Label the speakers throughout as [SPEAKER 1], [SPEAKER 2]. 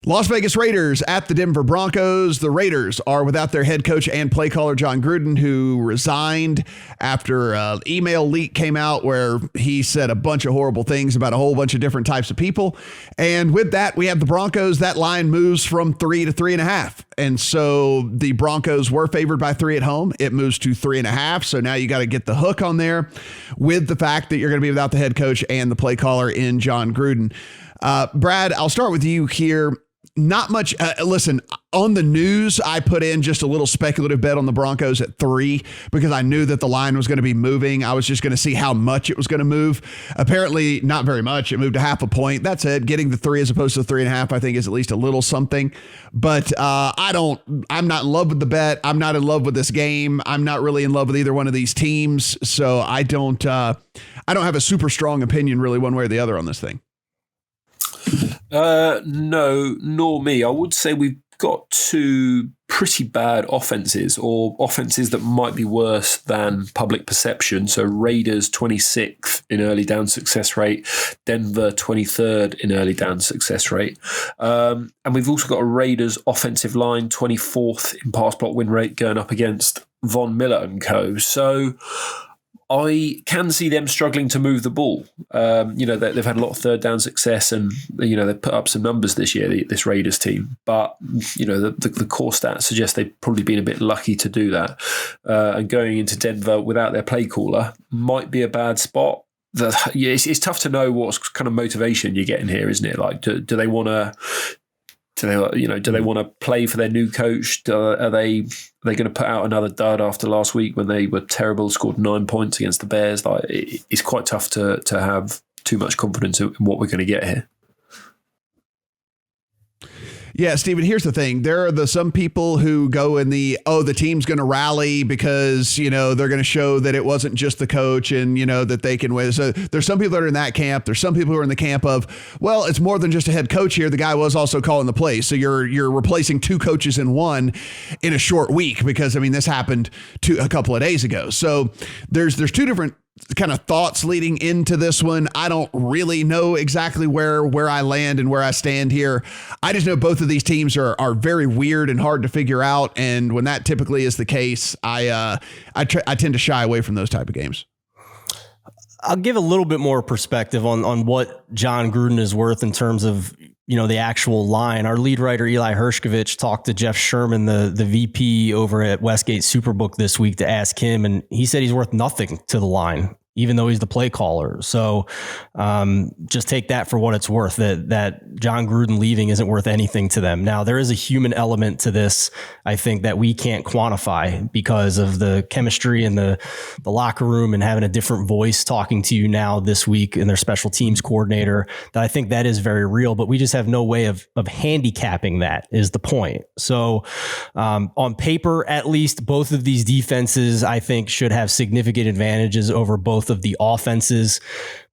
[SPEAKER 1] Las Vegas Raiders at the Denver Broncos. The Raiders are without their head coach and play caller, John Gruden, who resigned after an email leak came out where he said a bunch of horrible things about a whole bunch of different types of people. And with that, we have the Broncos. That line moves from 3 to 3.5. And so the Broncos were favored by 3 at home. It moves to 3.5. So now you got to get the hook on there with the fact that you're going to be without the head coach and the play caller in John Gruden. Brad, I'll start with you here. Not much. Listen, on the news, I put in just a little speculative bet on the Broncos at 3 because I knew that the line was going to be moving. I was just going to see how much it was going to move. Apparently, not very much. It moved a half a point. That's it. Getting the 3 as opposed to 3.5, I think, is at least a little something. But I'm not in love with the bet. I'm not in love with this game. I'm not really in love with either one of these teams. So I don't have a super strong opinion really one way or the other on this thing.
[SPEAKER 2] No, nor me. I would say we've got two pretty bad offenses, or offenses that might be worse than public perception. So Raiders 26th in early down success rate, Denver 23rd in early down success rate. And we've also got a Raiders offensive line 24th in pass block win rate going up against Von Miller and co. So I can see them struggling to move the ball. They've had a lot of third down success, and they've put up some numbers this year, this Raiders team. But the core stats suggest they've probably been a bit lucky to do that. And going into Denver without their play caller might be a bad spot. It's tough to know what kind of motivation you're getting here, isn't it? Like, do they want to? Do they want to play for their new coach? Are they going to put out another dud after last week when they were terrible, scored 9 points against the Bears? Like, it's quite tough to have too much confidence in what we're going to get here.
[SPEAKER 1] Yeah, Stephen, here's the thing. There are some people who go in the team's going to rally because, they're going to show that it wasn't just the coach and, that they can win. So there's some people that are in that camp. There's some people who are in the camp of, well, it's more than just a head coach here. The guy was also calling the plays. So you're replacing 2 coaches in one in a short week because, this happened a couple of days ago. So there's 2 different kind of thoughts leading into this one. I don't really know exactly where I land and where I stand here. I just know both of these teams are very weird and hard to figure out. And when that typically is the case, I tend to shy away from those type of games.
[SPEAKER 3] I'll give a little bit more perspective on what John Gruden is worth in terms of, the actual line. Our lead writer, Eli Hershkovich, talked to Jeff Sherman, the VP over at Westgate Superbook this week to ask him, and he said he's worth nothing to the line, even though he's the play caller. So just take that for what it's worth, that John Gruden leaving isn't worth anything to them. Now, there is a human element to this, I think, that we can't quantify because of the chemistry in the locker room and having a different voice talking to you now this week and their special teams coordinator, that I think that is very real, but we just have no way of handicapping that is the point. So on paper, at least, both of these defenses, I think, should have significant advantages over both of the offenses,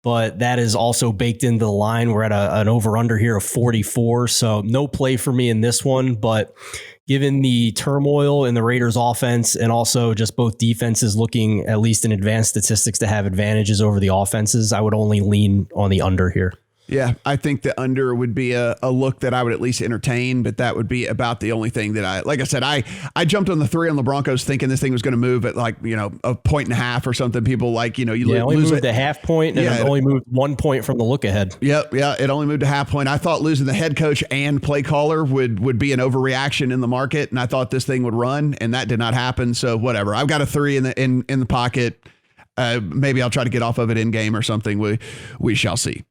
[SPEAKER 3] but that is also baked into the line. We're at an over-under here of 44, so no play for me in this one, but given the turmoil in the Raiders offense and also just both defenses looking, at least in advanced statistics, to have advantages over the offenses, I would only lean on the under here.
[SPEAKER 1] Yeah, I think the under would be a look that I would at least entertain, but that would be about the only thing that I jumped on the 3 on the Broncos thinking this thing was going to move at 1.5 or something. People
[SPEAKER 3] only moved a half point and it only moved 1 point from the look ahead.
[SPEAKER 1] Yep. Yeah. It only moved a half point. I thought losing the head coach and play caller would be an overreaction in the market. And I thought this thing would run, and that did not happen. So whatever, I've got a 3 in the pocket. Maybe I'll try to get off of it in game or something. We shall see.